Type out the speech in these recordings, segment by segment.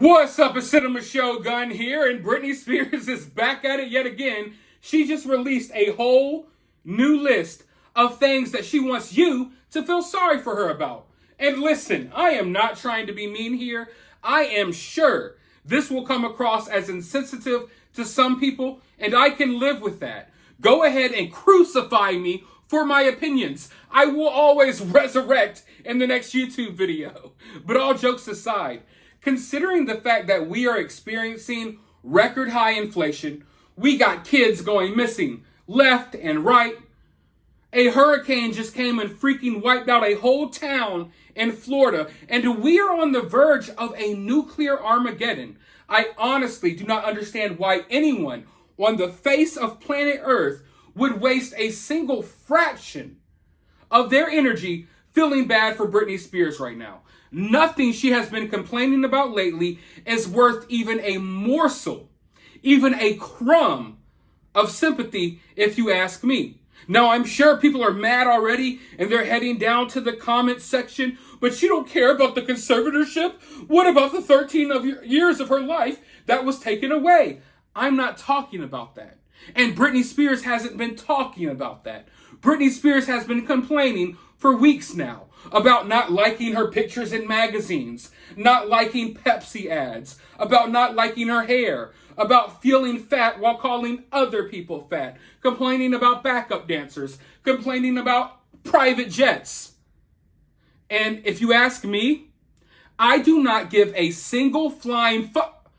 What's up, a Cinema Shogun here, and Britney Spears is back at it yet again. She just released a whole new list of things that she wants you to feel sorry for her about. And listen, I am not trying to be mean here. I am sure this will come across as insensitive to some people, and I can live with that. Go ahead and crucify me for my opinions. I will always resurrect in the next YouTube video. But all jokes aside, considering the fact that we are experiencing record high inflation, we got kids going missing left and right. A hurricane just came and freaking wiped out a whole town in Florida, and we are on the verge of a nuclear Armageddon. I honestly do not understand why anyone on the face of planet Earth would waste a single fraction of their energy feeling bad for Britney Spears right now. Nothing she has been complaining about lately is worth even a morsel, even a crumb of sympathy, if you ask me. Now, I'm sure people are mad already and they're heading down to the comment section, but you don't care about the conservatorship? What about the 13 years of her life that was taken away? I'm not talking about that. And Britney Spears hasn't been talking about that. Britney Spears has been complaining for weeks now about not liking her pictures in magazines, not liking Pepsi ads, about not liking her hair, about feeling fat while calling other people fat, complaining about backup dancers, complaining about private jets. And if you ask me, I do not give a single flying fuck.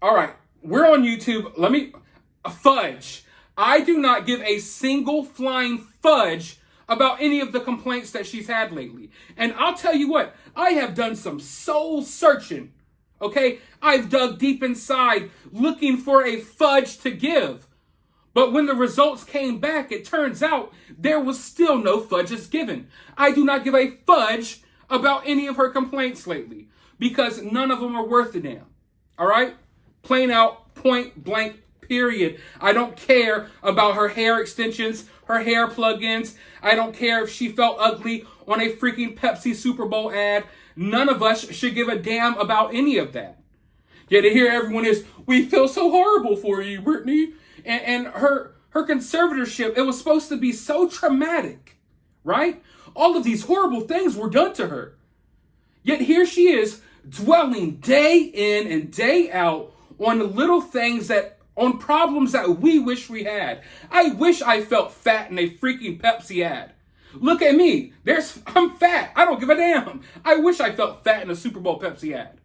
All right, we're on YouTube. Fudge. I do not give a single flying fudge about any of the complaints that she's had lately. And I'll tell you what, I have done some soul searching, okay? I've dug deep inside looking for a fudge to give. But when the results came back, it turns out there was still no fudges given. I do not give a fudge about any of her complaints lately because none of them are worth a damn, all right? Plain out, point blank, period. I don't care about her hair extensions, her hair plug-ins. I don't care if she felt ugly on a freaking Pepsi Super Bowl ad. None of us should give a damn about any of that. Yet to hear everyone is, we feel so horrible for you, Britney. And her conservatorship, it was supposed to be so traumatic, right? All of these horrible things were done to her. Yet here she is dwelling day in and day out on little things on problems that we wish we had. I wish I felt fat in a freaking Pepsi ad. Look at me. I'm fat. I don't give a damn. I wish I felt fat in a Super Bowl Pepsi ad.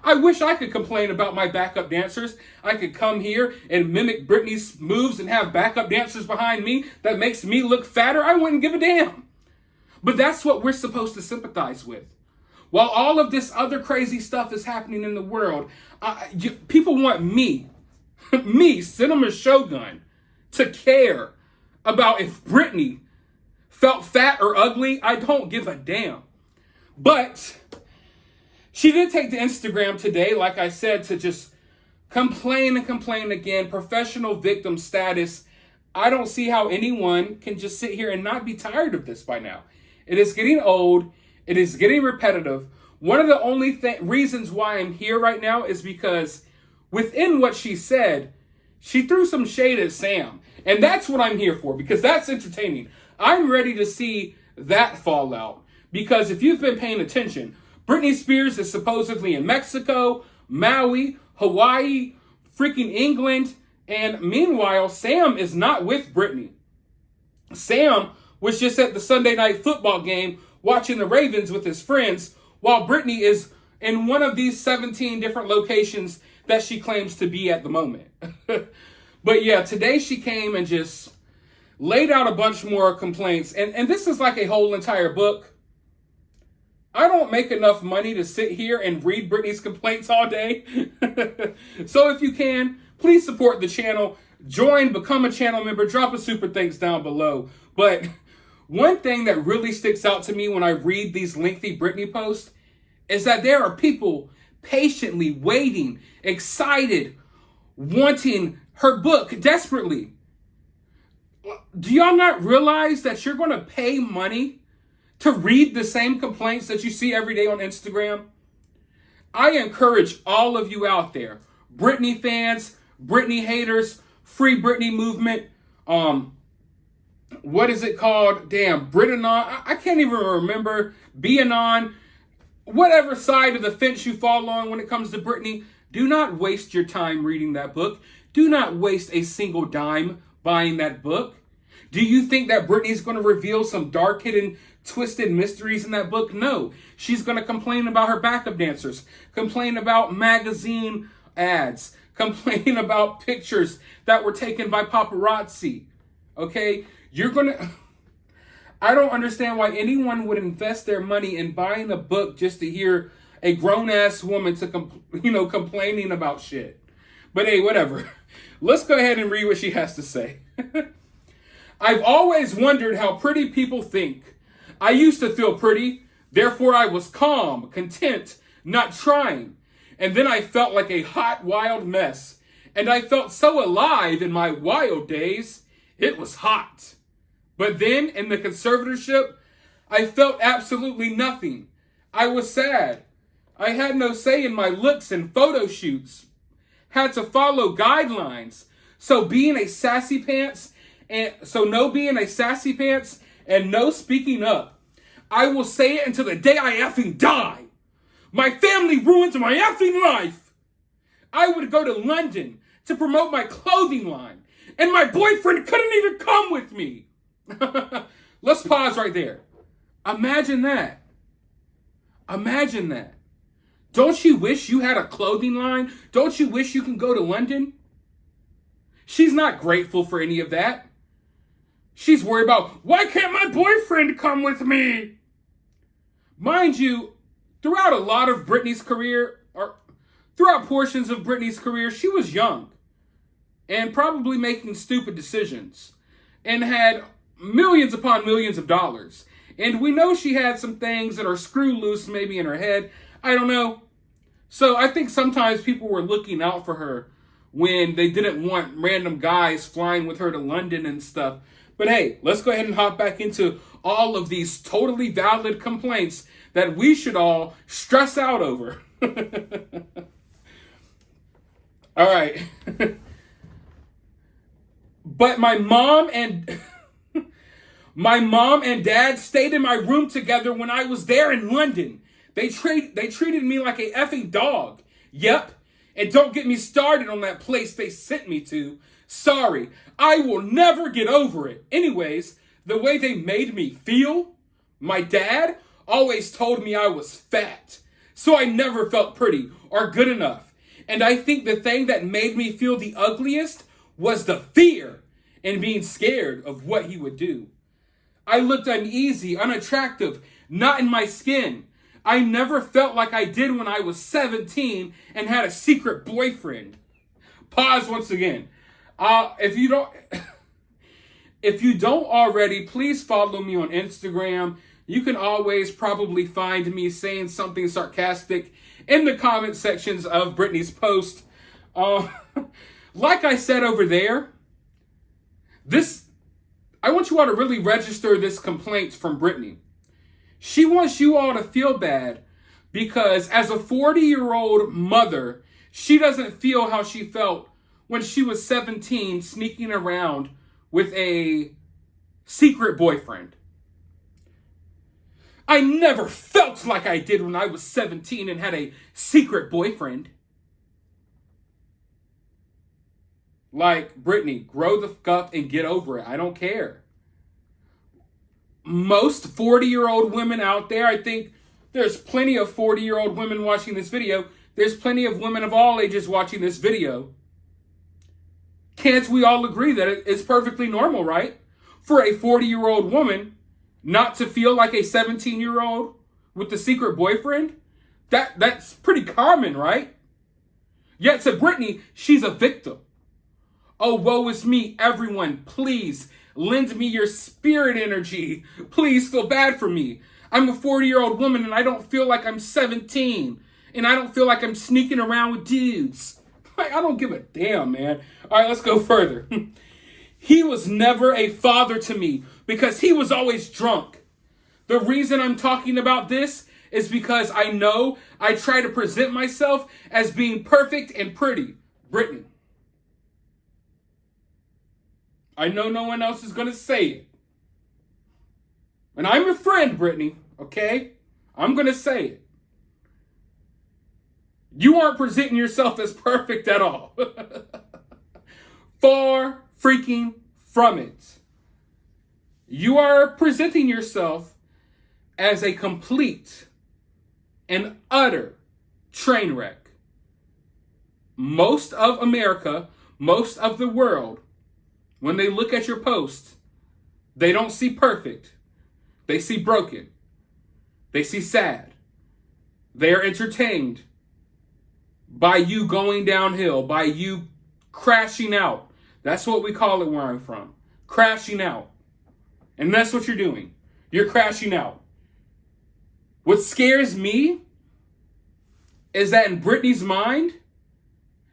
I wish I could complain about my backup dancers. I could come here and mimic Britney's moves and have backup dancers behind me that makes me look fatter. I wouldn't give a damn. But that's what we're supposed to sympathize with. While all of this other crazy stuff is happening in the world, people want me, Cinema Shogun, to care about if Britney felt fat or ugly. I don't give a damn. But she did take to Instagram today, like I said, to just complain and complain again. Professional victim status. I don't see how anyone can just sit here and not be tired of this by now. It is getting old. It is getting repetitive. One of the only reasons why I'm here right now is because within what she said, she threw some shade at Sam. And that's what I'm here for, because that's entertaining. I'm ready to see that fall out. Because if you've been paying attention, Britney Spears is supposedly in Mexico, Maui, Hawaii, freaking England. And meanwhile, Sam is not with Britney. Sam was just at the Sunday night football game watching the Ravens with his friends, while Britney is in one of these 17 different locations that she claims to be at the moment. But yeah, today she came and just laid out a bunch more complaints. And this is like a whole entire book. I don't make enough money to sit here and read Britney's complaints all day. So if you can, please support the channel. Join, become a channel member, drop a super thanks down below. But one thing that really sticks out to me when I read these lengthy Britney posts is that there are people patiently waiting, excited, wanting her book desperately. Do y'all not realize that you're going to pay money to read the same complaints that you see every day on Instagram? I encourage all of you out there, Britney fans, Britney haters, Free Britney movement, what is it called? Damn, Britanon. I can't even remember. Being on whatever side of the fence you fall on when it comes to Britney, do not waste your time reading that book. Do not waste a single dime buying that book. Do you think that Britney's going to reveal some dark, hidden, twisted mysteries in that book? No. She's going to complain about her backup dancers, complain about magazine ads, complain about pictures that were taken by paparazzi. Okay? You're going to... I don't understand why anyone would invest their money in buying a book just to hear a grown-ass woman complaining about shit. But hey, whatever. Let's go ahead and read what she has to say. I've always wondered how pretty people think. I used to feel pretty, therefore I was calm, content, not trying. And then I felt like a hot, wild mess. And I felt so alive in my wild days. It was hot. But then, in the conservatorship, I felt absolutely nothing. I was sad. I had no say in my looks and photo shoots. Had to follow guidelines. So being a sassy pants, and no speaking up. I will say it until the day I effing die. My family ruins my effing life. I would go to London to promote my clothing line, and my boyfriend couldn't even come with me. Let's pause right there. Imagine that. Imagine that. Don't you wish you had a clothing line? Don't you wish you can go to London? She's not grateful for any of that. She's worried about, why can't my boyfriend come with me? Mind you, throughout a lot of Britney's career, or throughout portions of Britney's career, she was young and probably making stupid decisions and had millions upon millions of dollars. And we know she had some things that are screw loose maybe in her head. I don't know. So I think sometimes people were looking out for her when they didn't want random guys flying with her to London and stuff. But hey, let's go ahead and hop back into all of these totally valid complaints that we should all stress out over. All right. But my mom and dad stayed in my room together when I was there in London. They treated me like a effing dog. Yep. And don't get me started on that place they sent me to. Sorry, I will never get over it. Anyways, the way they made me feel, my dad always told me I was fat. So I never felt pretty or good enough. And I think the thing that made me feel the ugliest was the fear and being scared of what he would do. I looked uneasy, unattractive, not in my skin. I never felt like I did when I was 17 and had a secret boyfriend. Pause once again. If you don't already, please follow me on Instagram. You can always probably find me saying something sarcastic in the comment sections of Britney's post. Like I said over there, I want you all to really register this complaint from Britney. She wants you all to feel bad because as a 40-year-old mother, she doesn't feel how she felt when she was 17 sneaking around with a secret boyfriend. I never felt like I did when I was 17 and had a secret boyfriend. Like, Britney, grow the fuck up and get over it. I don't care. Most 40-year-old women out there, I think there's plenty of 40-year-old women watching this video. There's plenty of women of all ages watching this video. Can't we all agree that it's perfectly normal, right? For a 40-year-old woman not to feel like a 17-year-old with the secret boyfriend? That's pretty common, right? Yet to Britney, she's a victim. Oh, woe is me, everyone, please lend me your spirit energy. Please feel bad for me. I'm a 40-year-old woman and I don't feel like I'm 17. And I don't feel like I'm sneaking around with dudes. I don't give a damn, man. All right, let's go further. He was never a father to me because he was always drunk. The reason I'm talking about this is because I know I try to present myself as being perfect and pretty. Britney. I know no one else is going to say it. And I'm your friend, Britney, okay? I'm going to say it. You aren't presenting yourself as perfect at all. Far freaking from it. You are presenting yourself as a complete and utter train wreck. Most of America, most of the world, when they look at your posts, they don't see perfect. They see broken. They see sad. They are entertained by you going downhill, by you crashing out. That's what we call it where I'm from. Crashing out. And that's what you're doing. You're crashing out. What scares me is that in Britney's mind,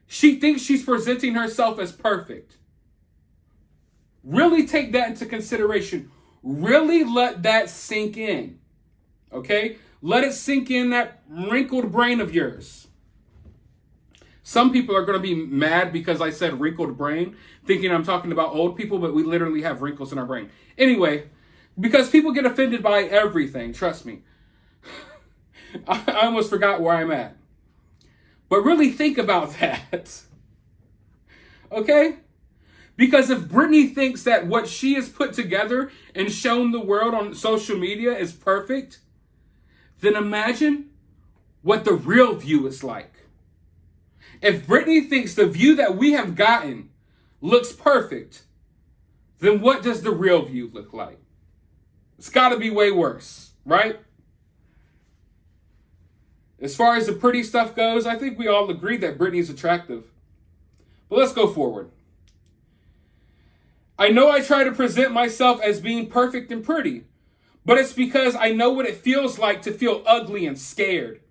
she thinks she's presenting herself as perfect. Really take that into consideration. Really let that sink in. Okay? Let it sink in that wrinkled brain of yours. Some people are going to be mad because I said wrinkled brain, thinking I'm talking about old people, but we literally have wrinkles in our brain. Anyway, because people get offended by everything, trust me. I almost forgot where I'm at. But really think about that. Okay? Because if Britney thinks that what she has put together and shown the world on social media is perfect, then imagine what the real view is like. If Britney thinks the view that we have gotten looks perfect, then what does the real view look like? It's got to be way worse, right? As far as the pretty stuff goes, I think we all agree that Britney's attractive. But let's go forward. I know I try to present myself as being perfect and pretty, but it's because I know what it feels like to feel ugly and scared.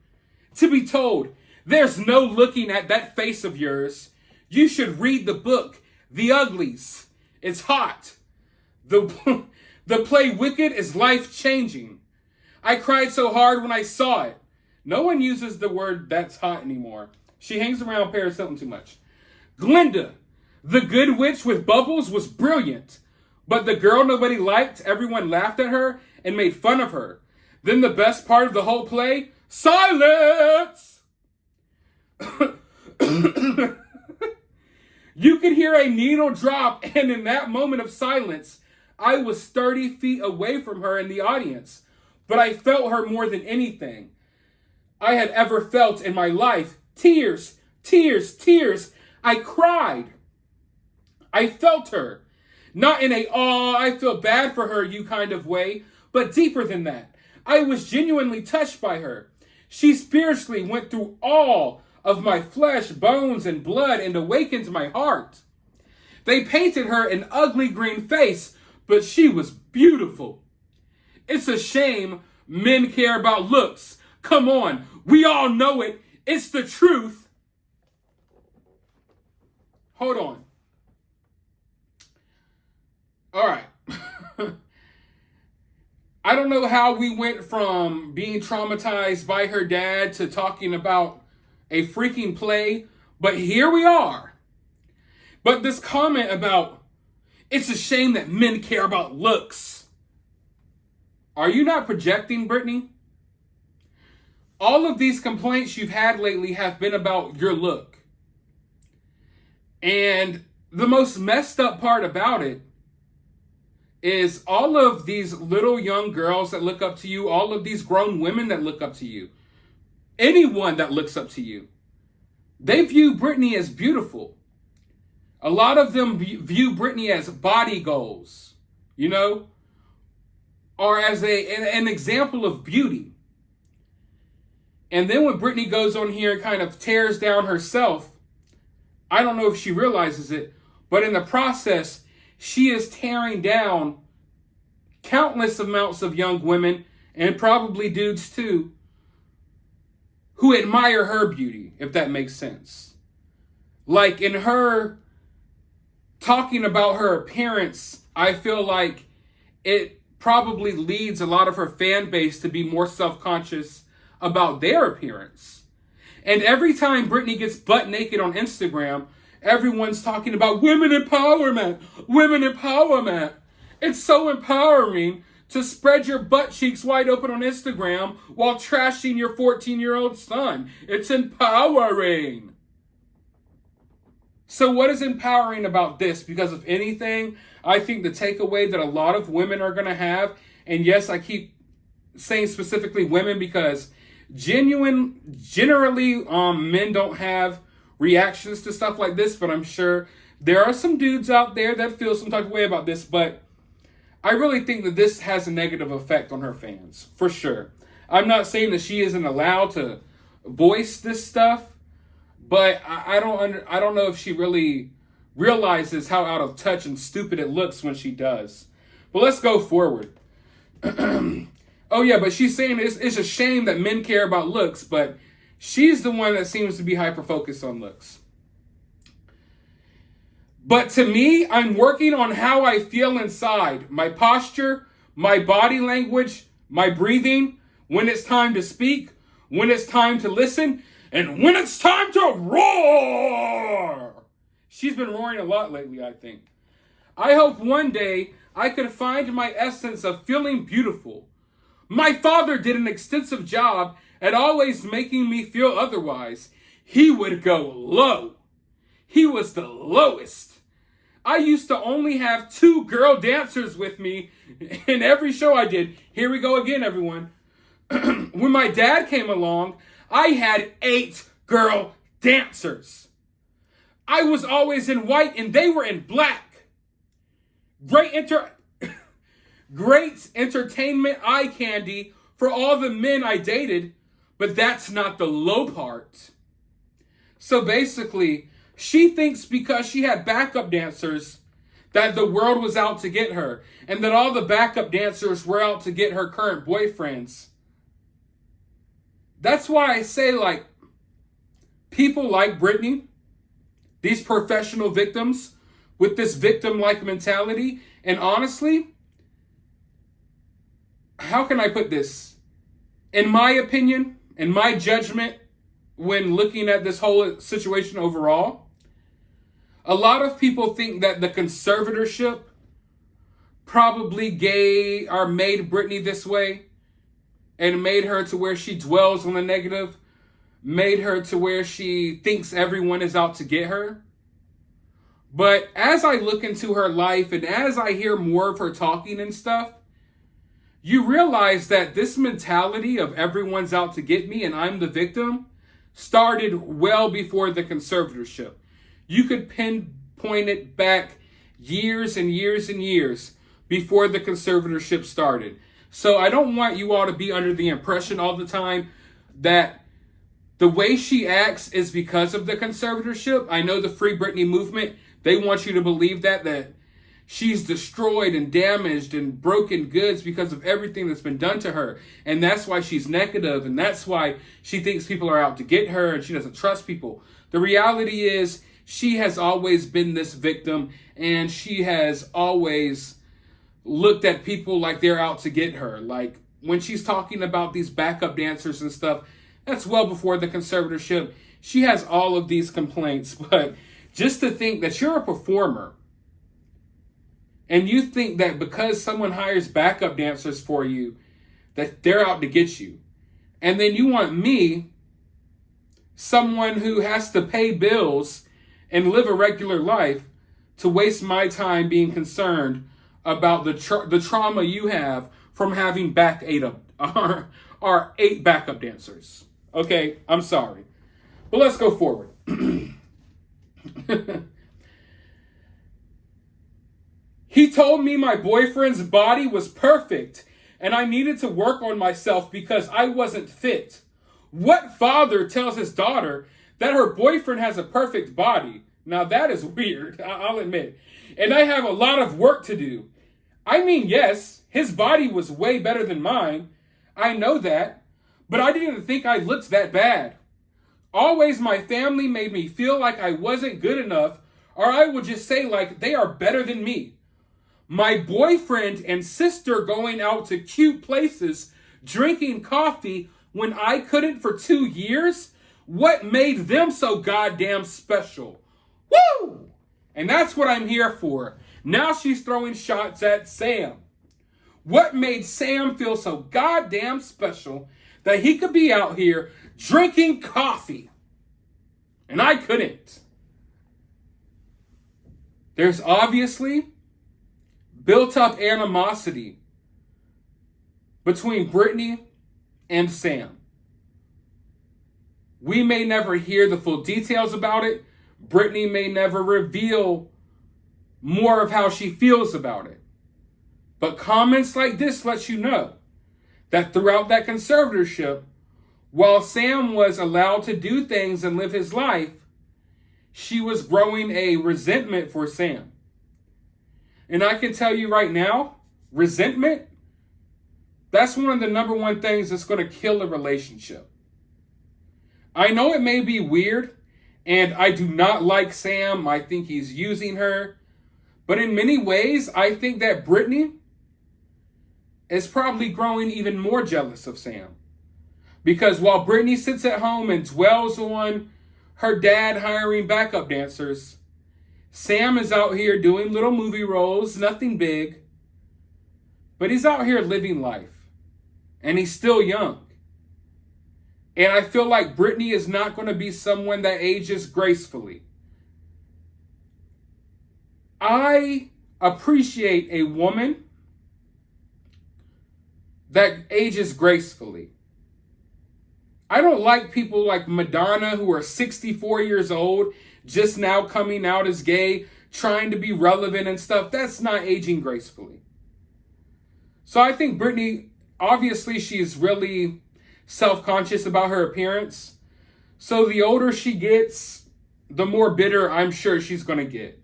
To be told, there's no looking at that face of yours. You should read the book, The Uglies. It's hot. The play Wicked is life-changing. I cried so hard when I saw it. No one uses the word that's hot anymore. She hangs around Paris Hilton too much. Glinda, the good witch with bubbles, was brilliant. But the girl nobody liked, everyone laughed at her and made fun of her. Then the best part of the whole play, silence! You could hear a needle drop, and in that moment of silence, I was 30 feet away from her in the audience. But I felt her more than anything I had ever felt in my life. Tears, tears, tears. I cried. I felt her. Not in a, oh, I feel bad for her, you kind of way, but deeper than that. I was genuinely touched by her. She spiritually went through all of my flesh, bones, and blood and awakened my heart. They painted her an ugly green face, but she was beautiful. It's a shame men care about looks. Come on, we all know it. It's the truth. Hold on. All right. I don't know how we went from being traumatized by her dad to talking about a freaking play, but here we are. But this comment about, it's a shame that men care about looks. Are you not projecting, Britney? All of these complaints you've had lately have been about your look. And the most messed up part about it is all of these little young girls that look up to you, all of these grown women that look up to you, anyone that looks up to you, they view Britney as beautiful. A lot of them view Britney as body goals, you know, or as an example of beauty. And then when Britney goes on here and kind of tears down herself, I don't know if she realizes it, but in the process, she is tearing down countless amounts of young women, and probably dudes too, who admire her beauty, if that makes sense. Like in her talking about her appearance, I feel like it probably leads a lot of her fan base to be more self-conscious about their appearance. And every time Britney gets butt naked on Instagram, everyone's talking about women empowerment, women empowerment. It's so empowering to spread your butt cheeks wide open on Instagram while trashing your 14-year-old son. It's empowering. So what is empowering about this? Because if anything, I think the takeaway that a lot of women are going to have, and yes, I keep saying specifically women because generally men don't have reactions to stuff like this, but I'm sure there are some dudes out there that feel some type of way about this, but I really think that this has a negative effect on her fans, for sure. I'm not saying that she isn't allowed to voice this stuff, but I don't know if she really realizes how out of touch and stupid it looks when she does. But let's go forward. Oh yeah, but she's saying it's a shame that men care about looks, but she's the one that seems to be hyper-focused on looks. But to me, I'm working on how I feel inside. My posture, my body language, my breathing, when it's time to speak, when it's time to listen, and when it's time to roar. She's been roaring a lot lately, I think. I hope one day I could find my essence of feeling beautiful. My father did an extensive job at always making me feel otherwise. He would go low. He was the lowest. I used to only have 2 girl dancers with me in every show I did. Here we go again, everyone. When my dad came along, I had 8 girl dancers. I was always in white and they were in black. Great entertainment eye candy for all the men I dated, but that's not the low part. So basically, she thinks because she had backup dancers that the world was out to get her, and that all the backup dancers were out to get her current boyfriends. That's why I say, like, people like Britney, these professional victims with this victim-like mentality, and honestly, how can I put this? In my opinion, in my judgment, when looking at this whole situation overall, a lot of people think that the conservatorship probably made Britney this way and made her to where she dwells on the negative, made her to where she thinks everyone is out to get her. But as I look into her life and as I hear more of her talking and stuff, you realize that this mentality of everyone's out to get me and I'm the victim started well before the conservatorship. You could pinpoint it back years and years and years before the conservatorship started. So I don't want you all to be under the impression all the time that the way she acts is because of the conservatorship. I know the Free Britney movement, they want you to believe that she's destroyed and damaged and broken goods because of everything that's been done to her. And that's why she's negative, and that's why she thinks people are out to get her and she doesn't trust people. The reality is she has always been this victim, and she has always looked at people like they're out to get her. Like when she's talking about these backup dancers and stuff, that's well before the conservatorship. She has all of these complaints, but just to think that you're a performer and you think that because someone hires backup dancers for you, that they're out to get you. And then you want me, someone who has to pay bills and live a regular life, to waste my time being concerned about the trauma you have from having eight backup dancers. Okay, I'm sorry. But let's go forward. He told me my boyfriend's body was perfect and I needed to work on myself because I wasn't fit. What father tells his daughter that her boyfriend has a perfect body? Now that is weird, I'll admit. And I have a lot of work to do. I mean, yes, his body was way better than mine. I know that. But I didn't think I looked that bad. Always my family made me feel like I wasn't good enough, or I would just say like they are better than me. My boyfriend and sister going out to cute places, drinking coffee, when I couldn't for 2 years? What made them so goddamn special? Woo! And that's what I'm here for. Now she's throwing shots at Sam. What made Sam feel so goddamn special that he could be out here drinking coffee and I couldn't? There's obviously built up animosity between Britney and Sam. We may never hear the full details about it. Britney may never reveal more of how she feels about it. But comments like this let you know that throughout that conservatorship, while Sam was allowed to do things and live his life, she was growing a resentment for Sam. And I can tell you right now, resentment, that's one of the number one things that's going to kill a relationship. I know it may be weird, and I do not like Sam. I think he's using her. But in many ways, I think that Britney is probably growing even more jealous of Sam. Because while Britney sits at home and dwells on her dad hiring backup dancers, Sam is out here doing little movie roles, nothing big. But he's out here living life. And he's still young. And I feel like Britney is not going to be someone that ages gracefully. I appreciate a woman that ages gracefully. I don't like people like Madonna who are 64 years old, just now coming out as gay, trying to be relevant and stuff. That's not aging gracefully. So I think Britney, obviously she's really self-conscious about her appearance. So the older she gets, the more bitter I'm sure she's going to get.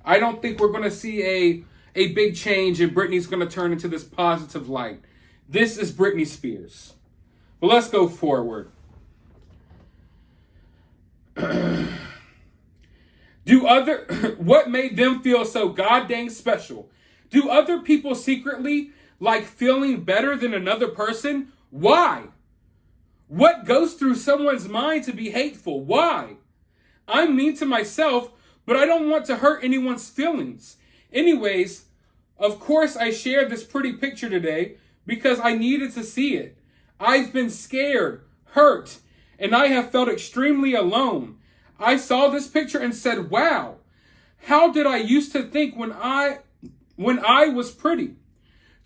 I don't think we're going to see a big change and Britney's going to turn into this positive light. This is Britney Spears. But let's go forward. What made them feel so goddamn special? Do other people secretly like feeling better than another person? Why? What goes through someone's mind to be hateful? Why? I'm mean to myself, but I don't want to hurt anyone's feelings. Anyways, of course I shared this pretty picture today because I needed to see it. I've been scared, hurt, and I have felt extremely alone. I saw this picture and said, wow, how did I used to think when I was pretty?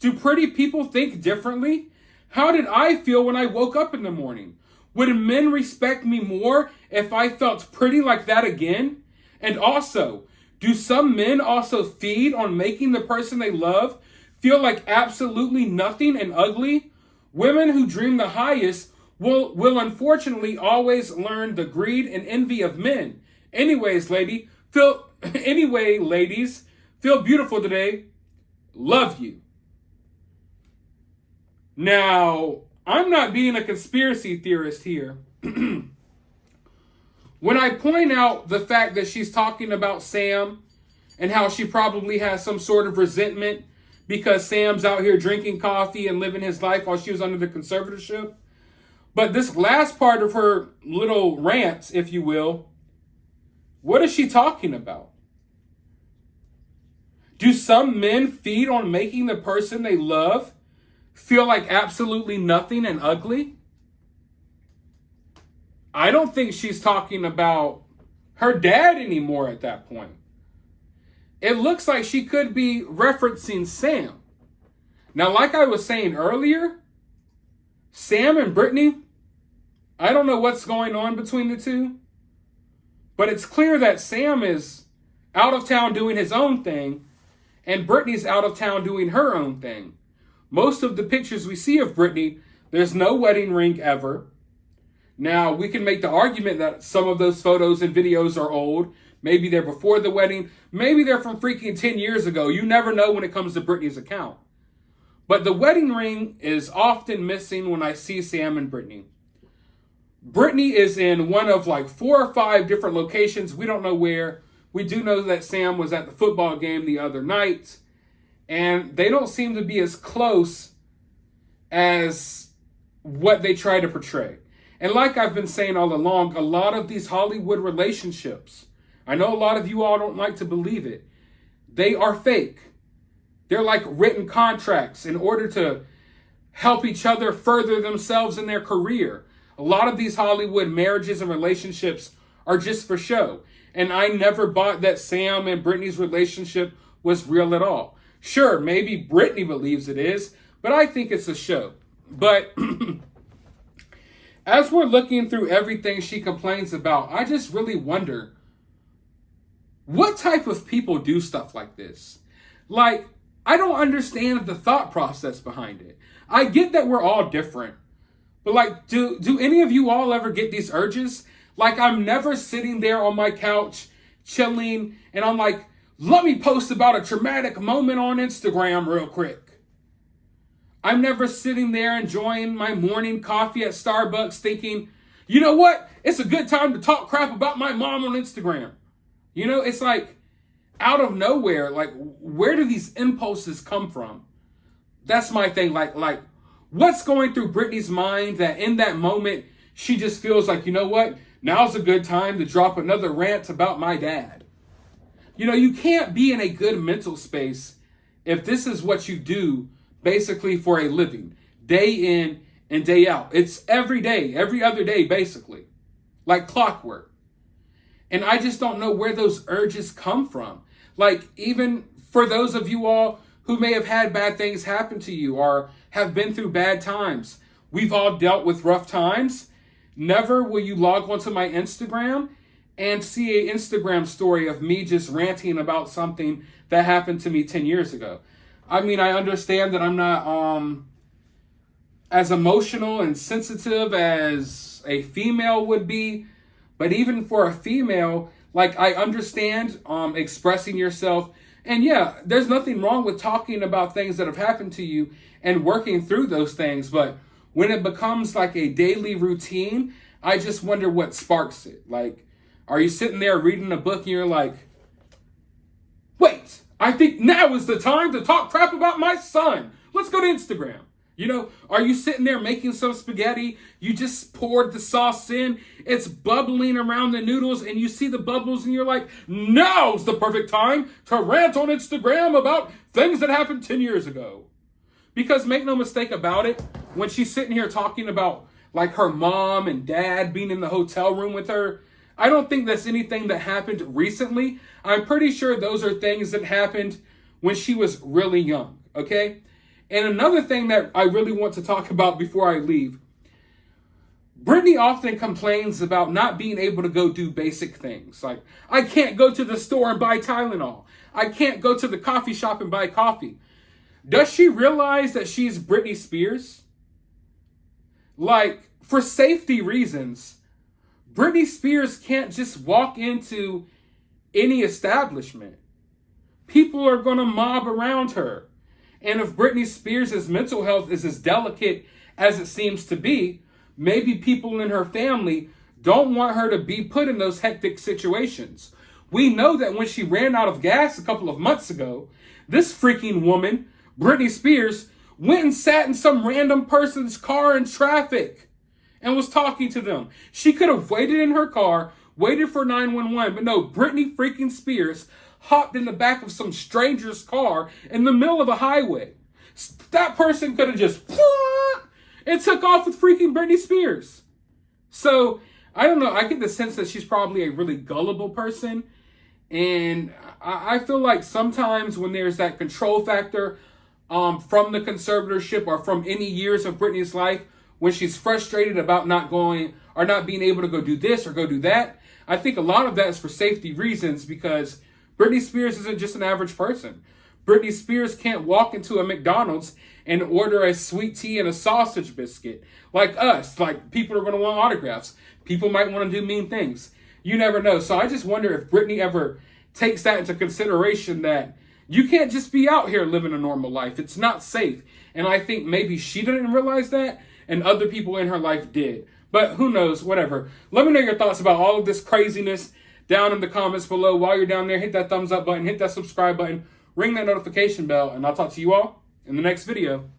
Do pretty people think differently? How did I feel when I woke up in the morning? Would men respect me more if I felt pretty like that again? And also, do some men also feed on making the person they love feel like absolutely nothing and ugly? Women who dream the highest will unfortunately always learn the greed and envy of men. Anyways, ladies, feel beautiful today. Love you. Now, I'm not being a conspiracy theorist here. When I point out the fact that she's talking about Sam and how she probably has some sort of resentment because Sam's out here drinking coffee and living his life while she was under the conservatorship. But this last part of her little rant, if you will, what is she talking about? Do some men feed on making the person they love feel like absolutely nothing and ugly? I don't think she's talking about her dad anymore at that point. It looks like she could be referencing Sam. Now, like I was saying earlier, Sam and Britney, I don't know what's going on between the two, but it's clear that Sam is out of town doing his own thing, and Britney's out of town doing her own thing. Most of the pictures we see of Britney, there's no wedding ring ever. Now, we can make the argument that some of those photos and videos are old. Maybe they're before the wedding. Maybe they're from freaking 10 years ago. You never know when it comes to Britney's account. But the wedding ring is often missing when I see Sam and Britney. Britney is in one of like 4 or 5 different locations. We don't know where. We do know that Sam was at the football game the other night. And they don't seem to be as close as what they try to portray. And like I've been saying all along, a lot of these Hollywood relationships, I know a lot of you all don't like to believe it, they are fake. They're like written contracts in order to help each other further themselves in their career. A lot of these Hollywood marriages and relationships are just for show. And I never bought that Sam and Britney's relationship was real at all. Sure, maybe Britney believes it is, but I think it's a show. But as we're looking through everything she complains about, I just really wonder, what type of people do stuff like this? Like, I don't understand the thought process behind it. I get that we're all different. But like, do any of you all ever get these urges? Like, I'm never sitting there on my couch, chilling, and I'm like, let me post about a traumatic moment on Instagram real quick. I'm never sitting there enjoying my morning coffee at Starbucks thinking, you know what? It's a good time to talk crap about my mom on Instagram. You know, it's like out of nowhere. Like, where do these impulses come from? That's my thing. Like, what's going through Britney's mind that in that moment, she just feels like, you know what? Now's a good time to drop another rant about my dad. You know, you can't be in a good mental space if this is what you do basically for a living, day in and day out. It's every day, every other day, basically, like clockwork. And I just don't know where those urges come from. Like, even for those of you all who may have had bad things happen to you or have been through bad times, we've all dealt with rough times. Never will you log onto my Instagram and see an Instagram story of me just ranting about something that happened to me 10 years ago. I mean, I understand that I'm not as emotional and sensitive as a female would be, but even for a female, like, I understand expressing yourself. And yeah, there's nothing wrong with talking about things that have happened to you and working through those things. But when it becomes like a daily routine, I just wonder what sparks it. Like, are you sitting there reading a book and you're like, wait, I think now is the time to talk crap about my son. Let's go to Instagram. You know, are you sitting there making some spaghetti? You just poured the sauce in. It's bubbling around the noodles and you see the bubbles and you're like, now's the perfect time to rant on Instagram about things that happened 10 years ago. Because make no mistake about it, when she's sitting here talking about like her mom and dad being in the hotel room with her, I don't think that's anything that happened recently. I'm pretty sure those are things that happened when she was really young, okay? And another thing that I really want to talk about before I leave, Britney often complains about not being able to go do basic things. Like, I can't go to the store and buy Tylenol. I can't go to the coffee shop and buy coffee. Does she realize that she's Britney Spears? Like, for safety reasons, Britney Spears can't just walk into any establishment. People are going to mob around her. And if Britney Spears' mental health is as delicate as it seems to be, maybe people in her family don't want her to be put in those hectic situations. We know that when she ran out of gas a couple of months ago, this freaking woman, Britney Spears, went and sat in some random person's car in traffic and was talking to them. She could have waited in her car, waited for 911, but no, Britney freaking Spears hopped in the back of some stranger's car in the middle of a highway. That person could have just and took off with freaking Britney Spears. So, I don't know. I get the sense that she's probably a really gullible person. And I feel like sometimes when there's that control factor from the conservatorship or from any years of Britney's life, when she's frustrated about not going or not being able to go do this or go do that, I think a lot of that is for safety reasons, because Britney Spears isn't just an average person. Britney Spears can't walk into a McDonald's and order a sweet tea and a sausage biscuit like us. Like, people are going to want autographs. People might want to do mean things. You never know. So I just wonder if Britney ever takes that into consideration, that you can't just be out here living a normal life. It's not safe. And I think maybe she didn't realize that and other people in her life did. But who knows, whatever. Let me know your thoughts about all of this craziness down in the comments below. While you're down there, hit that thumbs up button, hit that subscribe button, ring that notification bell, and I'll talk to you all in the next video.